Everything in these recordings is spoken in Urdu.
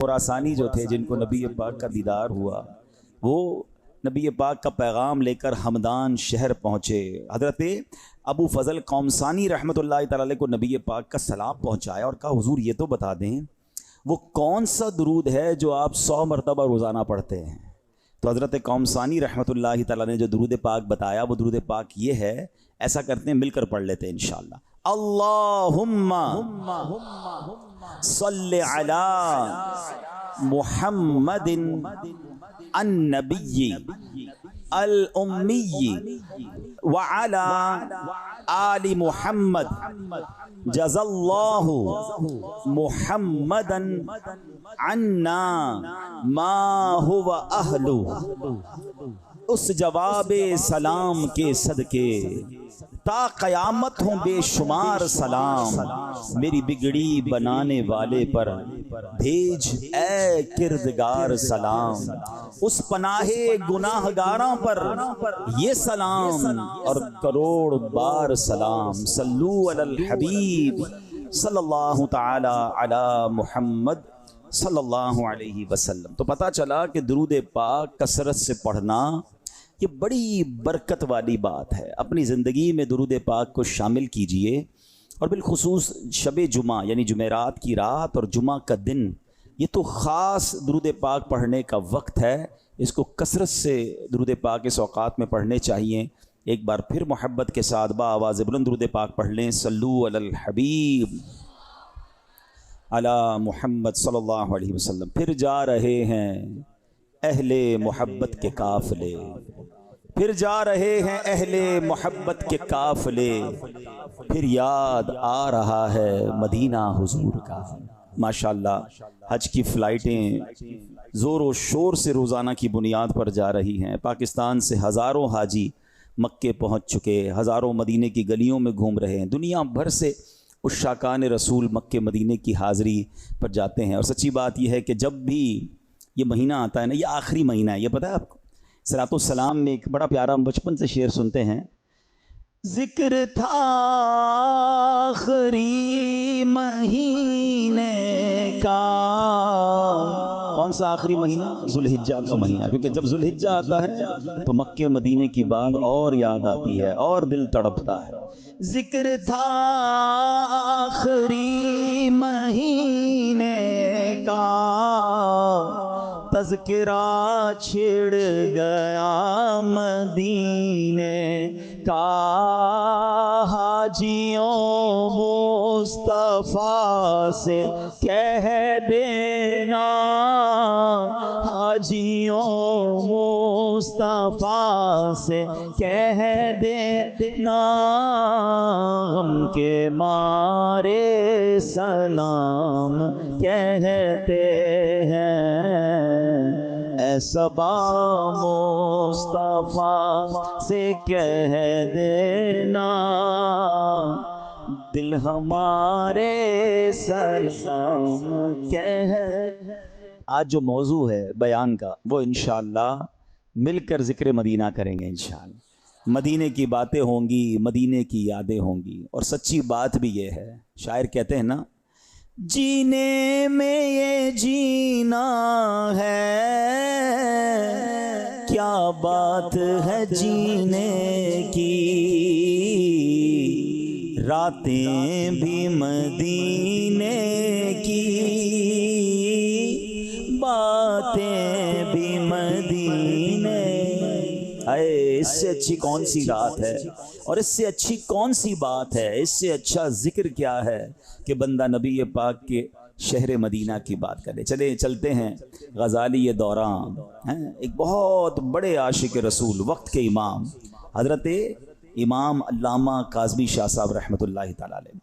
خراسانی جو تھے جن کو نبی پاک کا دیدار ہوا، وہ نبی پاک کا پیغام لے کر ہمدان شہر پہنچے۔ حضرت ابو فضل قومسانی رحمۃ اللہ تعالی علیہ کو نبی پاک کا سلام پہنچایا اور کہا حضور یہ تو بتا دیں وہ کون سا درود ہے جو آپ 100 مرتبہ روزانہ پڑھتے ہیں؟ تو حضرت قومسانی رحمۃ اللہ تعالی نے جو درود پاک بتایا وہ درود پاک یہ ہے، ایسا کرتے ہیں مل کر پڑھ لیتے ہیں انشاءاللہ۔ اللہم صلی علی محمد النبی الامی وعلی آل محمد جزا اللہ محمدا عنا ما هو اہلہ۔ اس جواب سلام کے صدقے تا قیامت ہوں بے شمار سلام، میری بگڑی بنانے والے پر بھیج اے کردگار سلام، اس پناہ گناہ گاراں پر یہ سلام اور کروڑ بار سلام۔ صلو علی الحبیب صلی اللہ تعالی علی محمد صلی اللہ علیہ وسلم۔ تو پتہ چلا کہ درود پاک کثرت سے پڑھنا یہ بڑی برکت والی بات ہے۔ اپنی زندگی میں درود پاک کو شامل کیجئے، اور بالخصوص شب جمعہ یعنی جمعرات کی رات اور جمعہ کا دن، یہ تو خاص درود پاک پڑھنے کا وقت ہے، اس کو کثرت سے درود پاک اس اوقات میں پڑھنے چاہیے۔ ایک بار پھر محبت کے ساتھ با آواز بلند درود پاک پڑھ لیں۔ صلو علی الحبیب علی محمد صلی اللہ علیہ وسلم۔ پھر جا رہے ہیں اہل محبت کے قافلے، پھر جا رہے ہیں اہل محبت کے قافلے، پھر یاد آ رہا ہے مدینہ حضور کا۔ ماشاءاللہ حج کی فلائٹیں زور و شور سے روزانہ کی بنیاد پر جا رہی ہیں۔ پاکستان سے ہزاروں حاجی مکے پہنچ چکے، ہزاروں مدینے کی گلیوں میں گھوم رہے ہیں، دنیا بھر سے عشاقان رسول مکے مدینے کی حاضری پر جاتے ہیں۔ اور سچی بات یہ ہے کہ جب بھی یہ مہینہ آتا ہے نا، یہ آخری مہینہ ہے، یہ پتہ ہے آپ کو؟ صلاۃ السلام میں ایک بڑا پیارا ہم بچپن سے شعر سنتے ہیں، ذکر تھا آخری مہینے کا۔ کون سا آخری مہینہ؟ ذوالحجہ کا مہینہ، کیونکہ جب ذوالحجہ آتا ہے تو مکے مدینے کی بات اور یاد آتی ہے اور دل تڑپتا ہے۔ ذکر تھا آخری مہینے کا، تذکرہ چھڑ گیا مدینے کا، حاجیوں مصطفیٰ سے کہہ دینا، حاجیوں مصطفیٰ سے کہہ دینا، ہم کے مارے سلام کہتے ہیں، اے صبا مصطفیٰ سے کہہ دینا، دل ہمارے سلام کہہ۔ آج جو موضوع ہے بیان کا وہ انشاءاللہ مل کر ذکر مدینہ کریں گے انشاءاللہ۔ مدینے کی باتیں ہوں گی، مدینے کی یادیں ہوں گی، اور سچی بات بھی یہ ہے، شاعر کہتے ہیں نا، جینے میں یہ جینا ہے، کیا بات ہے جینے کی، راتیں بھی مدینے کی، باتیں بھی مدینے۔ اس سے اچھی کون سی رات ہے، اور اس سے اچھی کون سی بات ہے، اس سے اچھا ذکر کیا ہے کہ بندہ نبی پاک کے شہر مدینہ کی بات کرے۔ چلتے ہیں غزالی دوراں، ایک بہت بڑے عاشق رسول، وقت کے امام حضرت امام علامہ کاظمی شاہ صاحب رحمۃ اللہ تعالی علیہ۔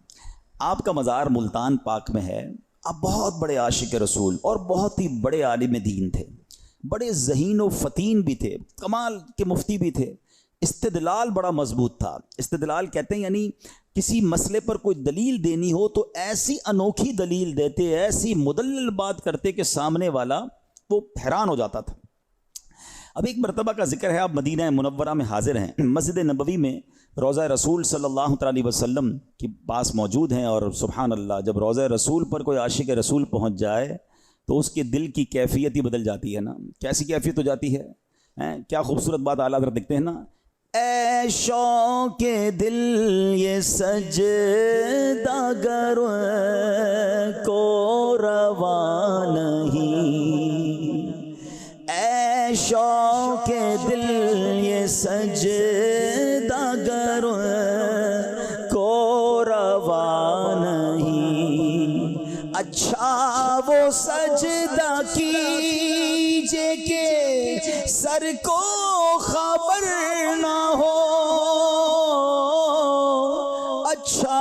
آپ کا مزار ملتان پاک میں ہے۔ آپ بہت بڑے عاشق رسول اور بہت ہی بڑے عالم دین تھے، بڑے ذہین و فتین بھی تھے، کمال کے مفتی بھی تھے۔ استدلال بڑا مضبوط تھا۔ استدلال کہتے ہیں یعنی کسی مسئلے پر کوئی دلیل دینی ہو تو ایسی انوکھی دلیل دیتے، ایسی مدلل بات کرتے کہ سامنے والا وہ حیران ہو جاتا تھا۔ اب ایک مرتبہ کا ذکر ہے، آپ مدینہ منورہ میں حاضر ہیں، مسجد نبوی میں روضہ رسول صلی اللہ علیہ وسلم کے پاس موجود ہیں، اور سبحان اللہ جب روضہ رسول پر کوئی عاشق رسول پہنچ جائے تو اس کے دل کی کیفیت ہی بدل جاتی ہے نا. کیسی کیفیت ہو جاتی ہے؟ کیا خوبصورت بات اعلیٰ حضرت لکھتے ہیں نا، اے شوق دل یہ سجدہ گر کو روا نہیں، اے شوق دل یہ سجدہ گر کو روا نہیں، اچھا وہ سجدہ کیجے کہ سر کو خبر نہ ہو، اچھا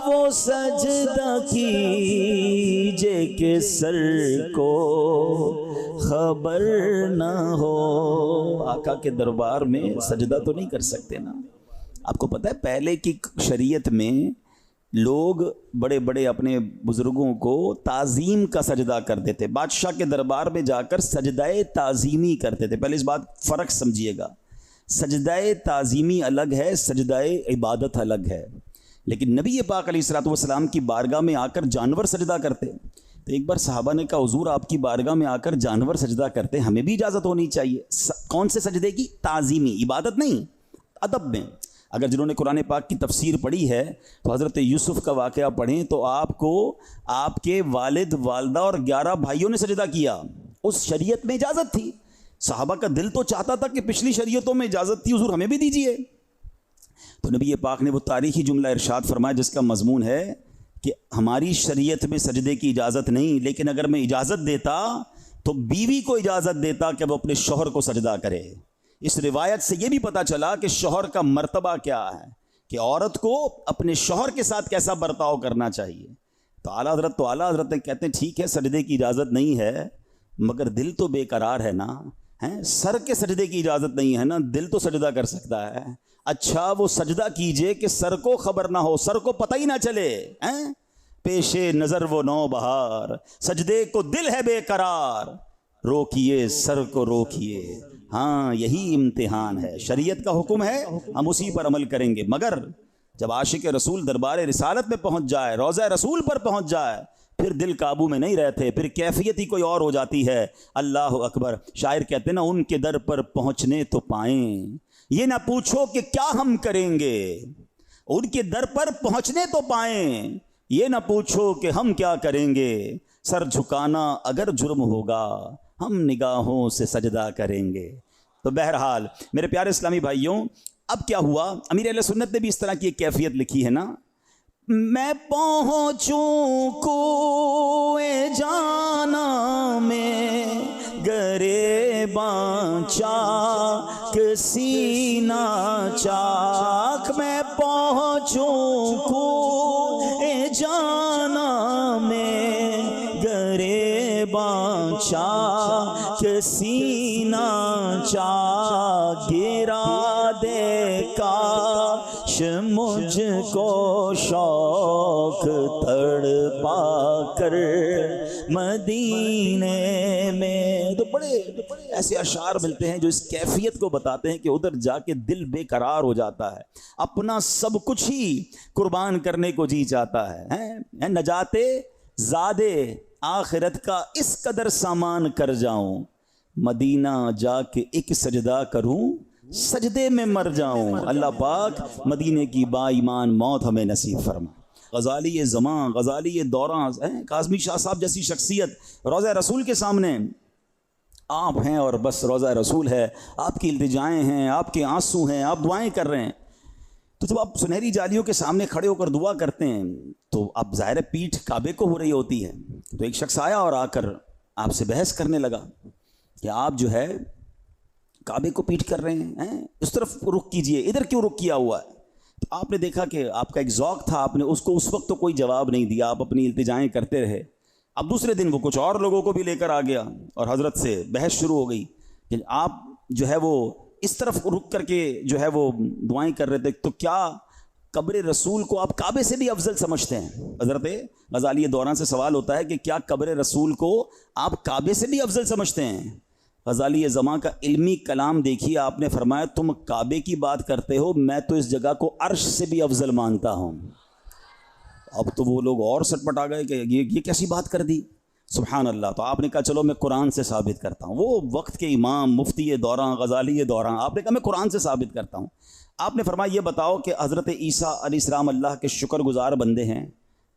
وہ سجدہ کیجے کہ سر کو خبر نہ ہو. آقا کے دربار میں سجدہ تو نہیں کر سکتے نا. آپ کو پتہ ہے پہلے کی شریعت میں لوگ بڑے بڑے اپنے بزرگوں کو تعظیم کا سجدہ کرتے تھے، بادشاہ کے دربار میں جا کر سجدہ تعظیمی کرتے تھے. پہلے اس بات فرق سمجھیے گا، سجدہ تعظیمی الگ ہے، سجدہ عبادت الگ ہے. لیکن نبی پاک علیہ الصلوۃ والسلام کی بارگاہ میں آ کر جانور سجدہ کرتے. تو ایک بار صحابہ نے کہا حضور آپ کی بارگاہ میں آ کر جانور سجدہ کرتے، ہمیں بھی اجازت ہونی چاہیے. کون سے سجدے کی؟ تعظیمی، عبادت نہیں، ادب میں. اگر جنہوں نے قرآن پاک کی تفسیر پڑھی ہے تو حضرت یوسف کا واقعہ پڑھیں تو آپ کو آپ کے والد والدہ اور 11 بھائیوں نے سجدہ کیا. اس شریعت میں اجازت تھی. صحابہ کا دل تو چاہتا تھا کہ پچھلی شریعتوں میں اجازت تھی، حضور ہمیں بھی دیجیے. تو نبی پاک نے وہ تاریخی جملہ ارشاد فرمایا جس کا مضمون ہے کہ ہماری شریعت میں سجدے کی اجازت نہیں، لیکن اگر میں اجازت دیتا تو بیوی کو اجازت دیتا کہ وہ اپنے شوہر کو سجدہ کرے. اس روایت سے یہ بھی پتہ چلا کہ شوہر کا مرتبہ کیا ہے، کہ عورت کو اپنے شوہر کے ساتھ کیسا برتاؤ کرنا چاہیے. تو اعلیٰ حضرت کہتے ہیں ٹھیک ہے سجدے کی اجازت نہیں ہے مگر دل تو بے قرار ہے نا، سر کے سجدے کی اجازت نہیں ہے نا، دل تو سجدہ کر سکتا ہے. اچھا وہ سجدہ کیجئے کہ سر کو خبر نہ ہو، سر کو پتہ ہی نہ چلے. پیشے نظر وہ نو بہار، سجدے کو دل ہے بے قرار، روکیے سر کو روکیے. ہاں یہی امتحان ہے، شریعت کا حکم ہے ہم اسی پر عمل کریں گے. مگر جب عاشق رسول دربار رسالت میں پہنچ جائے، روضہ رسول پر پہنچ جائے، پھر دل قابو میں نہیں رہتے، پھر کیفیت ہی کوئی اور ہو جاتی ہے. اللہ اکبر. شاعر کہتے ہیں نا ان کے در پر پہنچنے تو پائیں، یہ نہ پوچھو کہ کیا ہم کریں گے. ان کے در پر پہنچنے تو پائیں، یہ نہ پوچھو کہ ہم کیا کریں گے. سر جھکانا اگر جرم ہوگا ہم نگاہوں سے سجدہ کریں گے. تو بہرحال میرے پیارے اسلامی بھائیوں، اب کیا ہوا؟ امیر اہل سنت نے بھی اس طرح کی ایک کیفیت لکھی ہے نا، میں پہنچوں کوئے جانا میں گریباں چاک سینہ چاک، میں پہنچوں کوئے جانا میں گریباں چاک سینہ چاک، گرا دے کاش مجھ کو شوق تڑپا کر مدینے میں. تو بڑے ایسے اشعار ملتے ہیں جو اس کیفیت کو بتاتے ہیں کہ ادھر جا کے دل بے قرار ہو جاتا ہے، اپنا سب کچھ ہی قربان کرنے کو جی چاہتا ہے. نجات زادے آخرت کا اس قدر سامان کر جاؤں، مدینہ جا کے ایک سجدہ کروں سجدے میں مر جاؤں. اللہ پاک مدینے کی با ایمان موت ہمیں نصیب فرما. غزالی زمان، غزالی دوراں، کاظمی شاہ صاحب جیسی شخصیت روضہ رسول کے سامنے آپ ہیں اور بس روضہ رسول ہے، آپ کی التجائیں ہیں، آپ کے آنسو ہیں، آپ دعائیں کر رہے ہیں. تو جب آپ سنہری جالیوں کے سامنے کھڑے ہو کر دعا کرتے ہیں تو اب ظاہر پیٹھ کعبے کو ہو رہی ہوتی ہے. تو ایک شخص آیا اور آ کر آپ سے بحث کرنے لگا کہ آپ جو ہے کعبے کو پیٹھ کر رہے ہیں، اس طرف رخ کیجئے، ادھر کیوں رخ کیا ہوا ہے؟ تو آپ نے دیکھا کہ آپ کا ایک ذوق تھا، آپ نے اس کو اس وقت تو کوئی جواب نہیں دیا، آپ اپنی التجائیں کرتے رہے. اب دوسرے دن وہ کچھ اور لوگوں کو بھی لے کر آ گیا اور حضرت سے بحث شروع ہو گئی کہ آپ جو ہے وہ اس طرف رک کر کے جو ہے وہ دعائیں کر رہے تھے، تو کیا قبر رسول کو آپ کعبے سے بھی افضل سمجھتے ہیں؟ حضرت غزالی دوران سے سوال ہوتا ہے کہ کیا قبر رسول کو آپ کعبے سے بھی افضل سمجھتے ہیں؟ غزالی زمان کا علمی کلام دیکھیے، آپ نے فرمایا تم کعبے کی بات کرتے ہو، میں تو اس جگہ کو عرش سے بھی افضل مانتا ہوں. اب تو وہ لوگ اور سٹ پٹا گئے کہ یہ کیسی بات کر دی. سبحان اللہ. تو آپ نے کہا چلو میں قرآن سے ثابت کرتا ہوں. وہ وقت کے امام مفتی دوراں غزالی دوراں، آپ نے کہا میں قرآن سے ثابت کرتا ہوں. آپ نے فرمایا یہ بتاؤ کہ حضرت عیسیٰ علیہ السلام اللہ کے شکر گزار بندے ہیں؟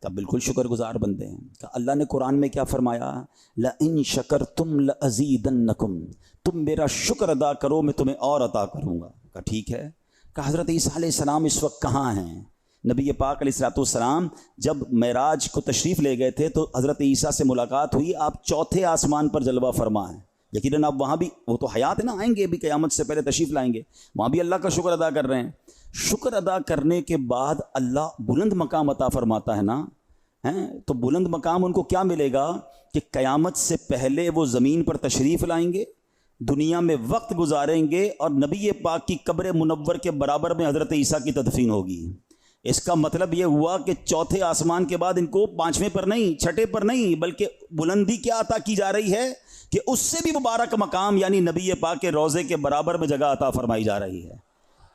کہا بالکل شکر گزار بندے ہیں. کہا اللہ نے قرآن میں کیا فرمایا؟ لَإِن شَكَرْتُمْ لَأَزِيدَنَّكُمْ، تم میرا شکر ادا کرو میں تمہیں اور عطا کروں گا. کہا ٹھیک ہے. کہا حضرت عیسیٰ علیہ السلام اس وقت کہاں ہیں؟ نبی پاک علیہ السلام جب معراج کو تشریف لے گئے تھے تو حضرت عیسیٰ سے ملاقات ہوئی. آپ چوتھے آسمان پر جلوہ فرما ہیں. یقیناً آپ وہاں بھی، وہ تو حیات ہے نا، آئیں گے بھی قیامت سے پہلے تشریف لائیں گے، وہاں بھی اللہ کا شکر ادا کر رہے ہیں. شکر ادا کرنے کے بعد اللہ بلند مقام عطا فرماتا ہے نا. تو بلند مقام ان کو کیا ملے گا کہ قیامت سے پہلے وہ زمین پر تشریف لائیں گے، دنیا میں وقت گزاریں گے، اور نبی پاک کی قبر منور کے برابر میں حضرت عیسیٰ کی تدفین ہوگی. اس کا مطلب یہ ہوا کہ چوتھے آسمان کے بعد ان کو پانچویں پر نہیں، چھٹے پر نہیں، بلکہ بلندی کیا عطا کی جا رہی ہے کہ اس سے بھی مبارک مقام یعنی نبی پاک کے روضے کے برابر میں جگہ عطا فرمائی جا رہی ہے.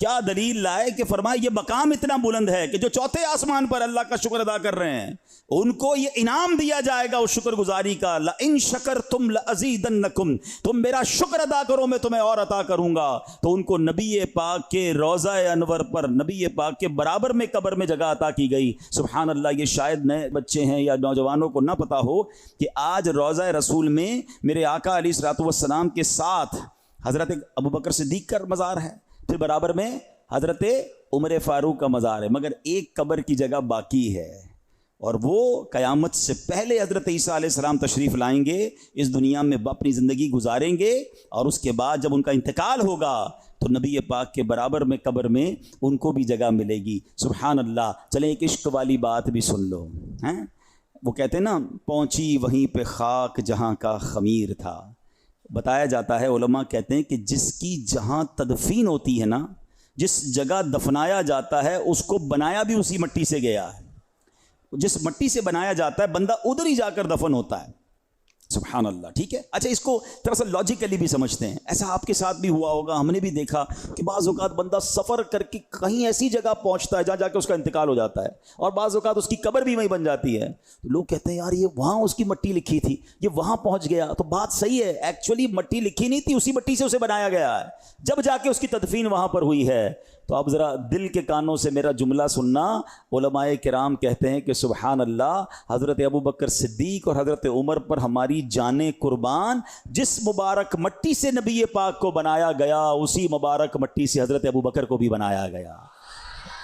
کیا دلیل لائے کہ فرمائے یہ مقام اتنا بلند ہے کہ جو چوتھے آسمان پر اللہ کا شکر ادا کر رہے ہیں ان کو یہ انعام دیا جائے گا اس شکر گزاری کا. لَإِن شَكَرْتُمْ لَأَزِيدَنَّكُمْ، تم میرا شکر ادا کرو میں تمہیں اور عطا کروں گا. تو ان کو نبی پاک کے روضہ انور پر نبی پاک کے برابر میں قبر میں جگہ عطا کی گئی. سبحان اللہ. یہ شاید نئے بچے ہیں یا نوجوانوں کو نہ پتا ہو کہ آج روضہ رسول میں میرے آقا علیہ الصلوۃ والسلام کے ساتھ حضرت ابوبکر صدیق کا مزار ہے، پھر برابر میں حضرت عمر فاروق کا مزار ہے، مگر ایک قبر کی جگہ باقی ہے، اور وہ قیامت سے پہلے حضرت عیسیٰ علیہ السلام تشریف لائیں گے، اس دنیا میں اپنی زندگی گزاریں گے، اور اس کے بعد جب ان کا انتقال ہوگا تو نبی پاک کے برابر میں قبر میں ان کو بھی جگہ ملے گی. سبحان اللہ. چلیں ایک عشق والی بات بھی سن لو. وہ کہتے ہیں نا، پہنچی وہیں پہ خاک جہاں کا خمیر تھا. بتایا جاتا ہے، علماء کہتے ہیں کہ جس کی جہاں تدفین ہوتی ہے نا، جس جگہ دفنایا جاتا ہے اس کو بنایا بھی اسی مٹی سے گیا ہے. جس مٹی سے بنایا جاتا ہے بندہ ادھر ہی جا کر دفن ہوتا ہے. سبحان اللہ. ٹھیک ہے. اچھا اس کو تھوڑا سا لاجیکلی بھی سمجھتے ہیں. ایسا آپ کے ساتھ بھی ہوا ہوگا، ہم نے بھی دیکھا کہ بعض اوقات بندہ سفر کر کے کہیں ایسی جگہ پہنچتا ہے جہاں جا کے اس کا انتقال ہو جاتا ہے، اور بعض اوقات اس کی قبر بھی وہیں بن جاتی ہے. تو لوگ کہتے ہیں یار یہ وہاں اس کی مٹی لکھی تھی، یہ وہاں پہنچ گیا. تو بات صحیح ہے، ایکچولی مٹی لکھی نہیں تھی، اسی مٹی سے اسے بنایا گیا ہے، جب جا کے اس کی تدفین وہاں پر ہوئی ہے. تو اب ذرا دل کے کانوں سے میرا جملہ سننا. علماء کرام کہتے ہیں کہ سبحان اللہ، حضرت ابوبکر صدیق اور حضرت عمر پر ہماری جانیں قربان. جس مبارک مٹی سے نبی پاک کو بنایا گیا اسی مبارک مٹی سے حضرت ابوبکر کو بھی بنایا گیا،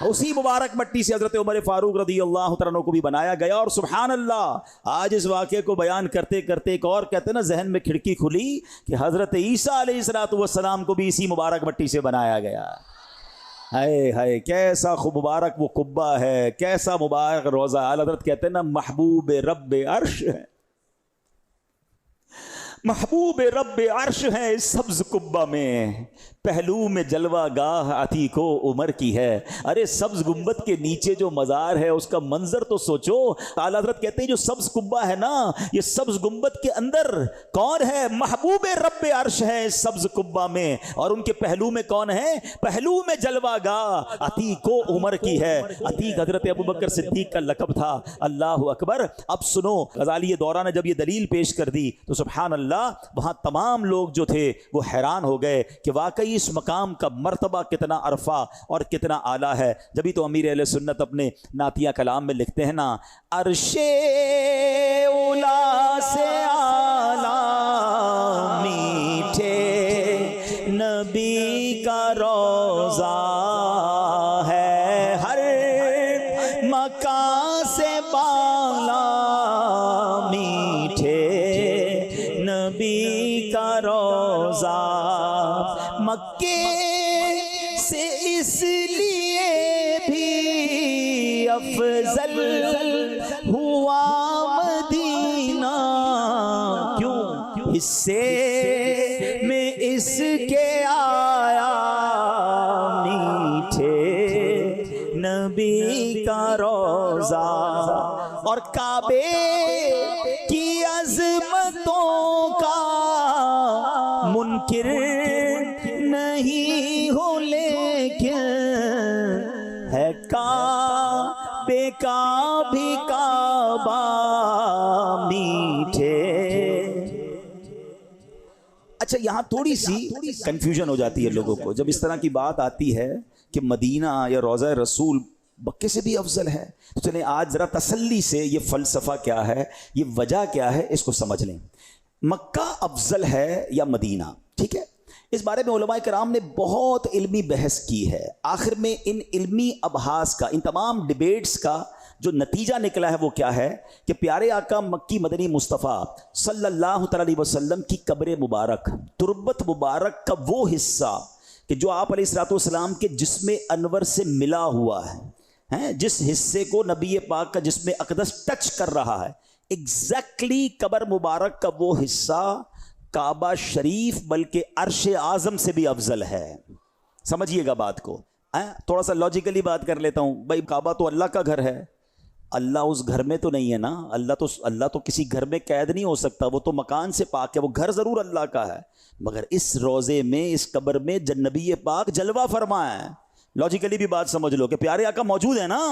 اسی مبارک مٹی سے حضرت عمر فاروق رضی اللہ تعالیٰ عنہ کو بھی بنایا گیا. اور سبحان اللہ، آج اس واقعے کو بیان کرتے کرتے ایک اور کہتے ہیں نا ذہن میں کھڑکی کھلی کہ حضرت عیسیٰ علیہ السلام کو بھی اسی مبارک مٹی سے بنایا گیا. ہائے ہائے، کیسا خوب مبارک وہ قبہ ہے، کیسا مبارک روضہ. اعلیٰ حضرت کہتے ہیں نا محبوب رب عرش ہے، محبوب رب عرش ہے اس سبز قبہ میں، پہلو میں جلوہ گاہ عتیق و عمر کی ہے. ارے سبز گنبد کے نیچے جو مزار ہے اس کا منظر تو سوچو. اعلیٰ حضرت کہتے ہیں جو سبز قبہ ہے نا، یہ سبز گنبد کے اندر کون ہے؟ محبوب رب عرش ہے اس سبز قبہ میں، اور ان کے پہلو میں کون ہے؟ پہلو میں جلوہ گاہ عتیق و عمر کی ہے. عتیق حضرت ابوبکر صدیق کا لقب تھا. اللہ اکبر. اب سنو، غزالی دورہ نے جب یہ دلیل پیش کر دی تو سبحان اللہ، وہاں تمام لوگ جو تھے وہ حیران ہو گئے کہ واقعی اس مقام کا مرتبہ کتنا عرفہ اور کتنا اعلیٰ ہے. جبھی تو امیر اہل سنت اپنے نعتیہ کلام میں لکھتے ہیں نا، عرش اولا سے اعلیٰ میٹھے نبی کا روضہ ہے، ہر مکان سے بالا میٹھے نبی کا روضہ. مکے سے اس لیے بھی افضل ہوا مدینہ، کیوں؟ حصے میں اس کے آیا میٹھے نبی کا روضہ. اور کعبے کی عظمتوں کا منکر نہیں ہو، لیکن ہے کعبے کا بھی کعبہ میٹھے اچھا یہاں تھوڑی سی کنفیوژن ہو جاتی ہے لوگوں کو جب اس طرح کی بات آتی ہے کہ مدینہ یا روضہ رسول مکے سے بھی افضل ہے. تو چلیں آج ذرا تسلی سے یہ فلسفہ کیا ہے، یہ وجہ کیا ہے، اس کو سمجھ لیں. مکہ افضل ہے یا مدینہ؟ ٹھیک ہے، اس بارے میں علماء کرام نے بہت علمی بحث کی ہے. آخر میں ان علمی ابحاث کا، ان تمام ڈیبیٹس کا جو نتیجہ نکلا ہے وہ کیا ہے کہ پیارے آقا مکی مدنی مصطفیٰ صلی اللہ تعالی علیہ وسلم کی قبر مبارک، تربت مبارک کا وہ حصہ کہ جو آپ علیہ الصلوۃ والسلام کے جسم انور سے ملا ہوا ہے، جس حصے کو نبی پاک کا جسم اقدس ٹچ کر رہا ہے، ایگزیکٹلی قبر مبارک کا وہ حصہ کعبہ شریف بلکہ عرش اعظم سے بھی افضل ہے. سمجھیے گا بات کو. تھوڑا سا لاجیکلی بات کر لیتا ہوں. بھائی کعبہ تو اللہ کا گھر ہے، اللہ اس گھر میں تو نہیں ہے نا. اللہ تو کسی گھر میں قید نہیں ہو سکتا، وہ تو مکان سے پاک ہے. وہ گھر ضرور اللہ کا ہے، مگر اس روضے میں، اس قبر میں نبی پاک جلوہ فرمایا ہے. لاجیکلی بھی بات سمجھ لو کہ پیارے آقا موجود ہے نا.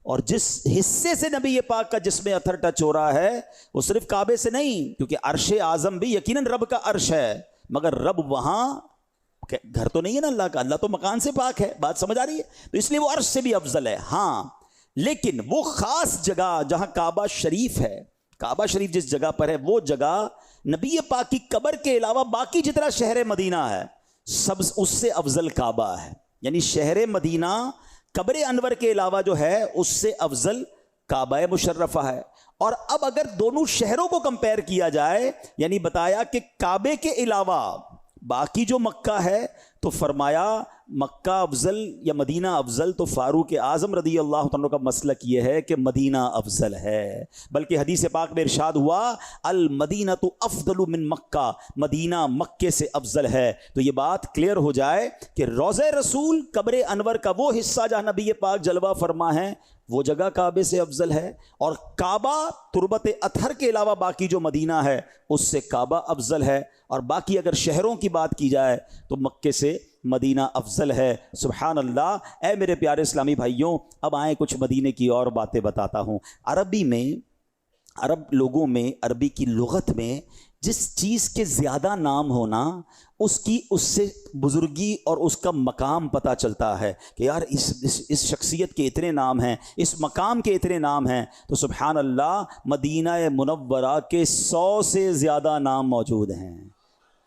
اور جس حصے سے نبی پاک کا جسم اثر ٹچ ہو رہا ہے وہ صرف کعبے سے نہیں، کیونکہ عرش اعظم بھی یقیناً رب کا عرش ہے، مگر رب وہاں گھر تو نہیں ہے نا اللہ کا. اللہ تو مکان سے پاک ہے. بات سمجھ آ رہی ہے؟ تو اس لیے وہ عرش سے بھی افضل ہے. ہاں، لیکن وہ خاص جگہ جہاں کعبہ شریف ہے، کعبہ شریف جس جگہ پر ہے، وہ جگہ نبی پاک کی قبر کے علاوہ باقی جتنا شہر مدینہ ہے سب اس سے افضل کعبہ ہے. یعنی شہر مدینہ قبر انور کے علاوہ جو ہے اس سے افضل کعبہ مشرفہ ہے. اور اب اگر دونوں شہروں کو کمپیئر کیا جائے، یعنی بتایا کہ کعبے کے علاوہ باقی جو مکہ ہے، تو فرمایا مکہ افضل یا مدینہ افضل، تو فاروق اعظم رضی اللہ عنہ کا مسلک یہ ہے کہ مدینہ افضل ہے. بلکہ حدیث پاک میں ارشاد ہوا المدینہ تو افضل من مکہ، مدینہ مکے سے افضل ہے. تو یہ بات کلیئر ہو جائے کہ روضہ رسول قبر انور کا وہ حصہ جہاں نبی پاک جلوہ فرما ہے وہ جگہ کعبے سے افضل ہے، اور کعبہ تربت اطہر کے علاوہ باقی جو مدینہ ہے اس سے کعبہ افضل ہے. اور باقی اگر شہروں کی بات کی جائے تو مکے سے مدینہ افضل ہے. سبحان اللہ. اے میرے پیارے اسلامی بھائیوں، اب آئیں کچھ مدینے کی اور باتیں بتاتا ہوں. عربی میں، عرب لوگوں میں، عربی کی لغت میں جس چیز کے زیادہ نام ہونا اس سے بزرگی اور اس کا مقام پتہ چلتا ہے کہ یار اس شخصیت کے اتنے نام ہیں، اس مقام کے اتنے نام ہیں. تو سبحان اللہ، مدینہ منورہ کے 100 سے زیادہ نام موجود ہیں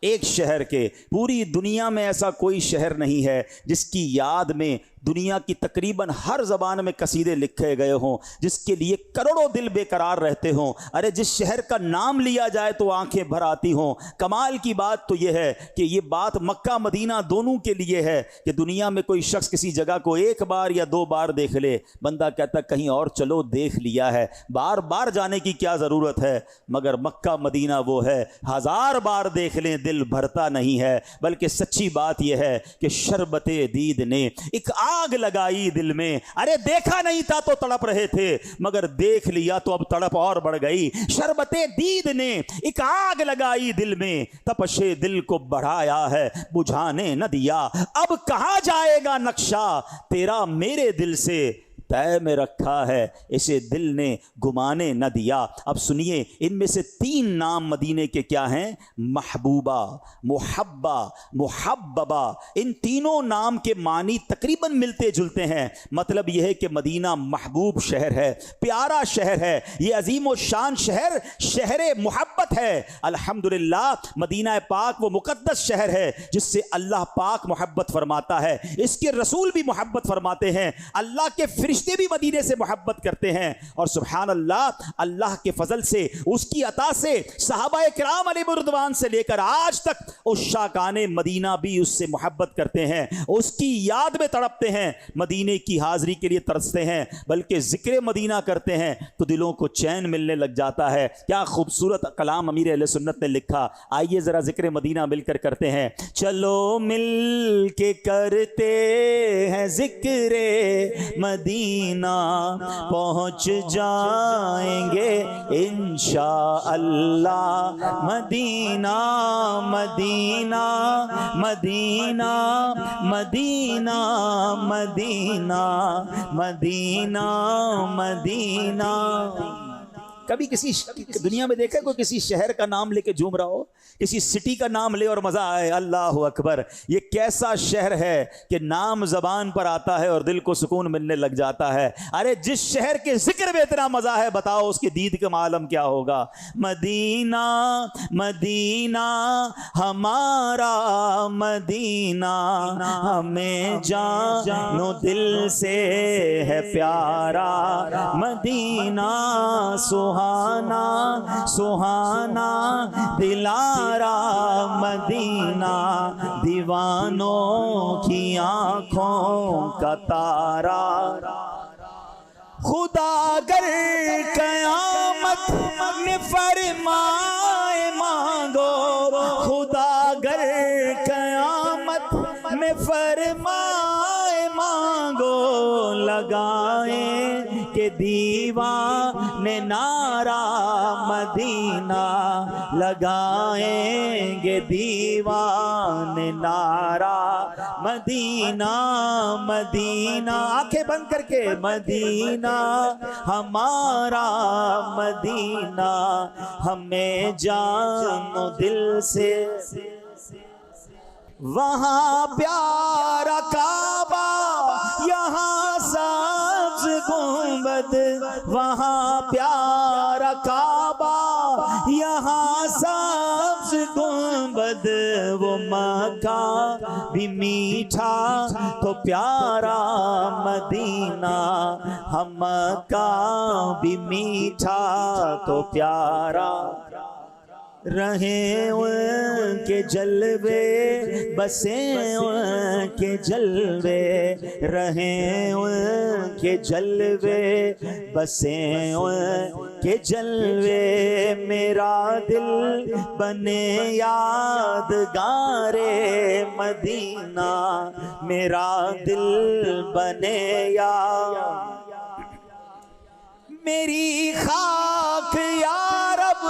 ایک شہر کے. پوری دنیا میں ایسا کوئی شہر نہیں ہے جس کی یاد میں دنیا کی تقریباً ہر زبان میں قصیدے لکھے گئے ہوں، جس کے لیے کروڑوں دل بے قرار رہتے ہوں. ارے جس شہر کا نام لیا جائے تو آنکھیں بھر آتی ہوں. کمال کی بات تو یہ ہے کہ یہ بات مکہ مدینہ دونوں کے لیے ہے کہ دنیا میں کوئی شخص کسی جگہ کو ایک بار یا 2 بار دیکھ لے، بندہ کہتا کہیں اور چلو، دیکھ لیا ہے، بار بار جانے کی کیا ضرورت ہے. مگر مکہ مدینہ وہ ہے 1000 بار دیکھ لیں دل بھرتا نہیں ہے. بلکہ سچی بات یہ ہے کہ شربت دید نے ایک آگ لگائی دل میں. ارے دیکھا نہیں تھا تو تڑپ رہے تھے، مگر دیکھ لیا تو اب تڑپ اور بڑھ گئی. شربت دید نے ایک آگ لگائی دل میں، تپش دل کو بڑھایا ہے بجھانے نہ دیا. اب کہاں جائے گا نقشہ تیرا میرے دل سے، طے میں رکھا ہے اسے دل نے گمانے نہ دیا. اب سنیے، ان میں سے 3 نام مدینے کے کیا ہیں؟ محبوبہ، محبہ، محببہ. ان تینوں نام کے معنی تقریباً ملتے جلتے ہیں. مطلب یہ ہے کہ مدینہ محبوب شہر ہے، پیارا شہر ہے، یہ عظیم و شان شہر، شہر محبت ہے. الحمدللہ مدینہ پاک وہ مقدس شہر ہے جس سے اللہ پاک محبت فرماتا ہے، اس کے رسول بھی محبت فرماتے ہیں، اللہ کے فرشتے بھی مدینے سے محبت کرتے ہیں. اور سبحان اللہ، اللہ کے فضل سے، اس کی عطا سے، صحابہ کرام علیہ رضوان سے لے کر آج تک عشاقان مدینہ بھی اس سے محبت کرتے ہیں، اس کی یاد میں تڑپتے ہیں، مدینے کی حاضری کے لیے ترستے ہیں. بلکہ ذکر مدینہ کرتے ہیں تو دلوں کو چین ملنے لگ جاتا ہے. کیا خوبصورت کلام امیر اہل سنت نے لکھا. آئیے ذرا ذکر مدینہ مل کر کرتے ہیں. چلو مل کے کرتے ہیں ذکر مدینہ، پہنچ جائیں گے انشاءاللہ. مدینہ مدینہ مدینہ مدینہ مدینہ مدینہ مدینہ. کبھی کسی دنیا میں دیکھا کوئی کسی شہر کا نام لے کے جھوم رہا ہو؟ کسی سٹی کا نام لے اور مزہ آئے؟ اللہ اکبر! یہ کیسا شہر ہے کہ نام زبان پر آتا ہے اور دل کو سکون ملنے لگ جاتا ہے۔ ارے جس شہر کے ذکر میں اتنا مزہ ہے، بتاؤ اس کے دید کا عالم کیا ہوگا؟ مدینہ مدینہ ہمارا مدینہ، ہمیں جان و دل سے ہے پیارا مدینہ، سہانا سہانا دلارا مدینہ، دیوانوں کی آنکھوں کا تارا۔ خدا گر قیامت میں فرمائے مانگو، خدا گر قیامت میں فرمائے مانگو، لگائیں کہ دیوانے نعرہ مدینہ، لگائیں گے دیوانے نعرہ مدینہ مدینہ۔ آنکھیں بند کر کے مدینہ ہمارا مدینہ، ہمیں جان و دل سے۔ وہاں پیارا کعبہ، یہاں سبز گنبد، وہاں پیارا کعبہ، یہاں سبز گنبد، وہ مکہ بھی میٹھا تو پیارا مدینہ، ہم مکہ بھی میٹھا تو پیارا۔ رہیں ان کے جلوے، بسیں ان کے جلوے، رہیں ان کے جلوے، بسیں ان کے جلوے، میرا دل بنے یادگار مدینہ، میرا دل بنے یاد۔ میری خاک یا رب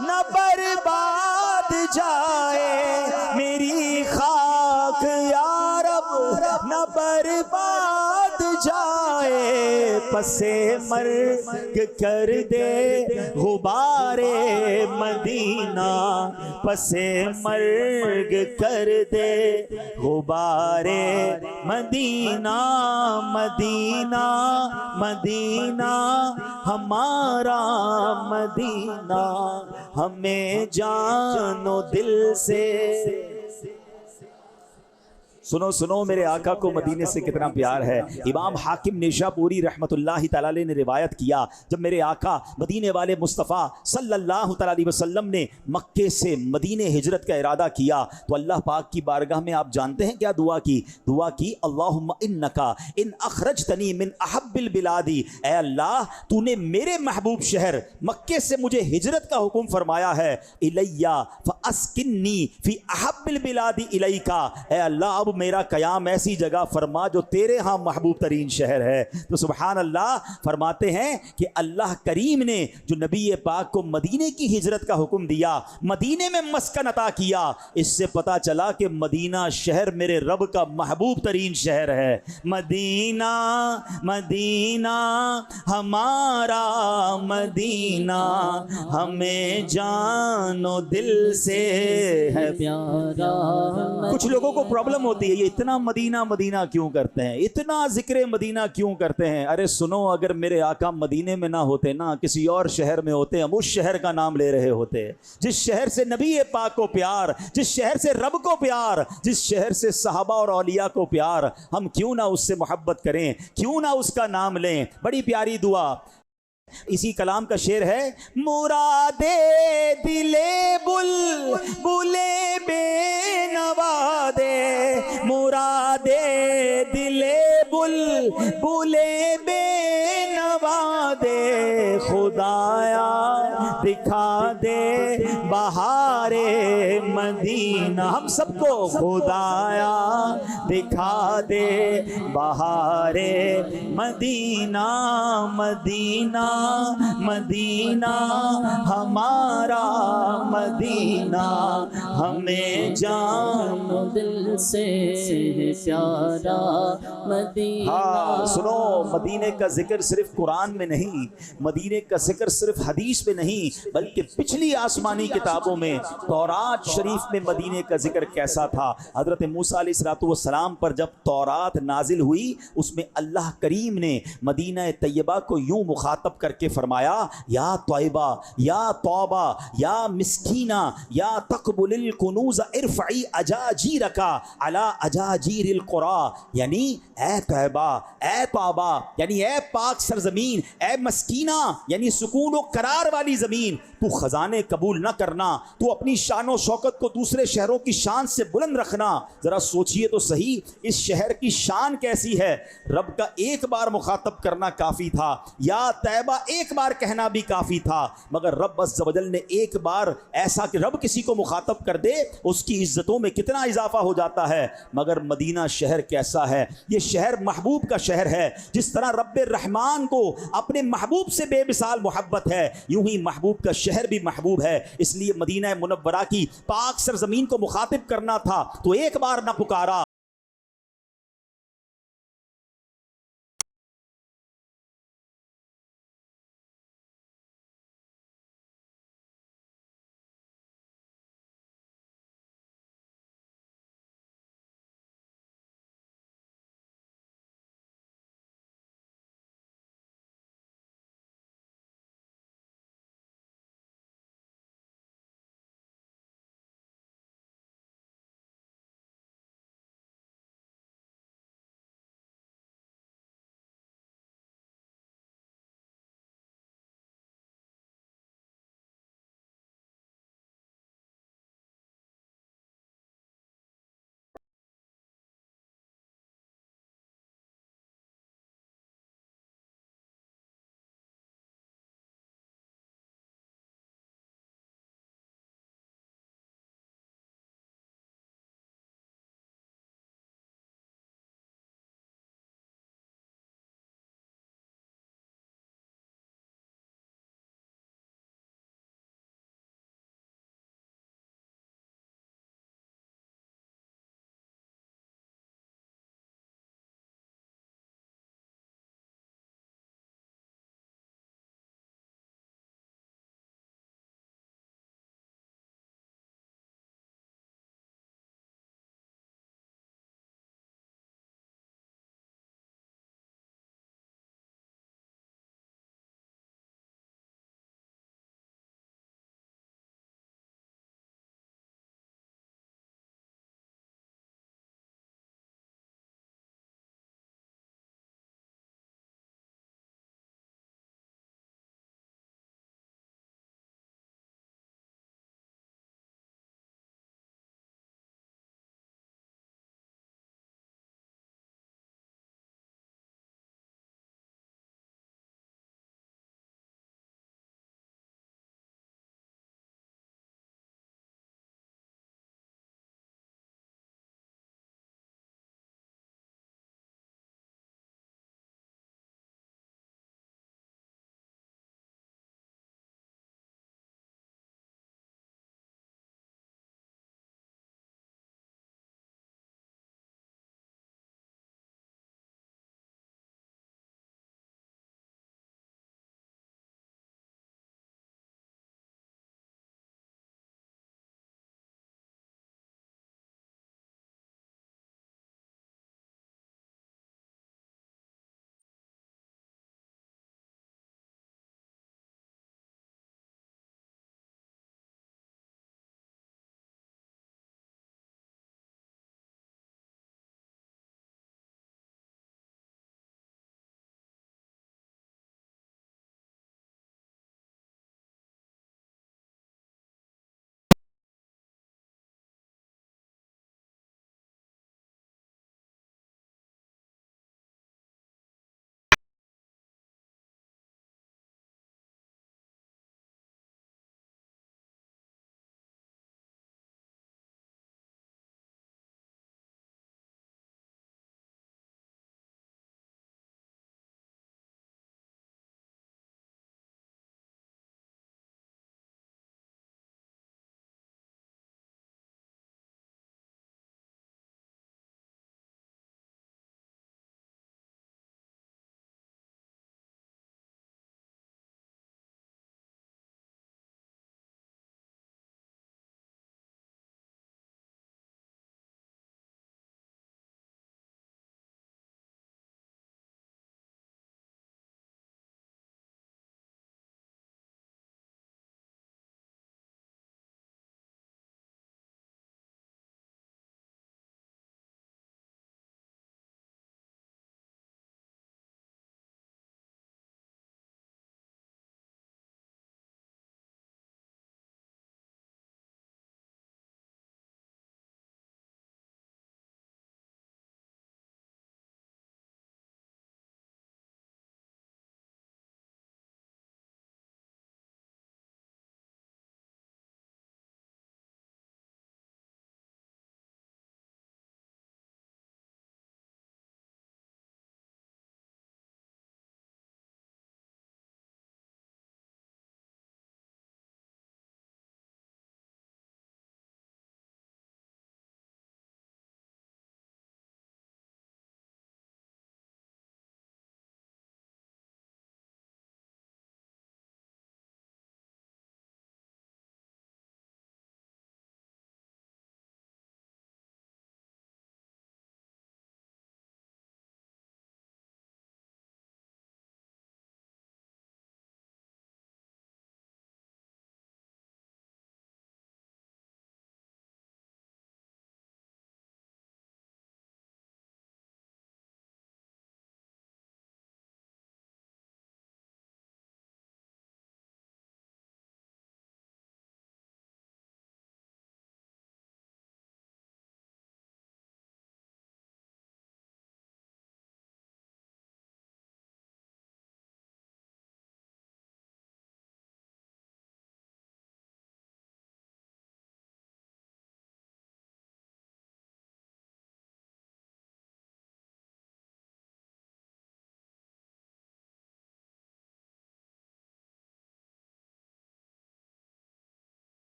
نہ برباد جائے، میری خاک یا رب نہ برباد جائے، پسے مرگ کر دے غبار مدینہ، پسے مرگ کر دے غبار مدینہ، مدینہ مدینہ ہمارا مدینہ، ہمیں جان و دل سے۔ سنو سنو میرے آقا کو مدینے سے کتنا پیار ہے۔ امام حاکم نیشاپوری رحمت اللہ تعالیٰ علیہ نے روایت کیا، جب میرے آقا مدینے والے مصطفیٰ صلی اللہ تعالیٰ علیہ وسلم نے مکے سے مدینے ہجرت کا ارادہ کیا تو اللہ پاک کی بارگاہ میں آپ جانتے ہیں کیا دعا کی؟ دعا کی اللہم انکا ان اخرجتنی من احب البلادی، اے اللہ تو نے میرے محبوب شہر مکے سے مجھے ہجرت کا حکم فرمایا ہے، الیہ فاسکنی فی احب البلاد الیکا، اے اللہ اب میرا قیام ایسی جگہ فرما جو تیرے ہاں محبوب ترین شہر ہے۔ تو سبحان اللہ، فرماتے ہیں کہ اللہ کریم نے جو نبی پاک کو مدینے کی ہجرت کا حکم دیا، مدینے میں مسکن عطا کیا، اس سے پتا چلا کہ مدینہ شہر میرے رب کا محبوب ترین شہر ہے۔ مدینہ مدینہ ہمارا مدینہ، ہمیں جان و دل سے ہے پیارا۔ کچھ لوگوں کو پرابلم ہوتی ہے، یہ اتنا مدینہ مدینہ کیوں کرتے ہیں، اتنا ذکر مدینہ کیوں کرتے ہیں؟ ارے سنو، اگر میرے آقا مدینے میں نہ ہوتے نا، کسی اور شہر میں ہوتے، ہم اس شہر کا نام لے رہے ہوتے، جس شہر سے نبی پاک کو پیار، جس شہر سے رب کو پیار، جس شہر سے صحابہ اور اولیاء کو پیار، ہم کیوں نہ اس سے محبت کریں، کیوں نہ اس کا نام لیں؟ بڑی پیاری دعا، اسی کلام کا شعر ہے، مرادے دلے بل بلے بے نوا دے، مرادے دلے بل بلے بے نوا دے، خدایا دکھا دے بہارے مدینہ، ہم سب کو خدایا دکھا دے بہار مدینہ، مدینہ مدینہ ہمارا مدینہ، ہمیں جان دل سے پیارا مدینہ۔ ہاں سنو، مدینے کا ذکر صرف قرآن میں نہیں، مدینے کا ذکر صرف حدیث میں نہیں، بلکہ پچھلی آسمانی کتابوں میں تورات شریف میں مدینے کا ذکر کیسا تھا۔ حضرت موسیٰ علیہ السلام پر جب تورات نازل ہوئی، اس میں اللہ کریم نے مدینہ طیبہ کو یوں مخاطب کر کے فرمایا، یا طیبہ، یا توبہ، یا مسکینہ، یا تقبل الکنوز ارفعی اجاجیرک علی اجاجیر القری، یعنی اے طیبہ، اے توبہ، یعنی اے پاک سرزمین، اے مسکینہ یعنی سکون و قرار والی زمین، تو خزانے قبول نہ کرنا، تو اپنی شان و شوکت کو دوسرے شہروں کی شان سے بلند رکھنا۔ ذرا سوچئے تو صحیح، اس شہر کی شان کیسی ہے؟ رب کا ایک بار مخاطب کرنا کافی تھا، یا طیبہ ایک بار کہنا بھی کافی تھا، مگر رب عز و جل نے ایک بار ایسا کہ رب کسی کو مخاطب کر دے اس کی عزتوں میں کتنا اضافہ ہو جاتا ہے۔ مگر مدینہ شہر کیسا ہے؟ یہ شہر محبوب کا شہر ہے۔ جس طرح رب الرحمن کو اپنے محبوب سے بے مثال محبت ہے، یوں ہی محبوب کا شہر بھی محبوب ہے۔ اس لیے مدینہ منورہ کی پاک سرزمین کو مخاطب کرنا تھا تو ایک بار نہ پکارا،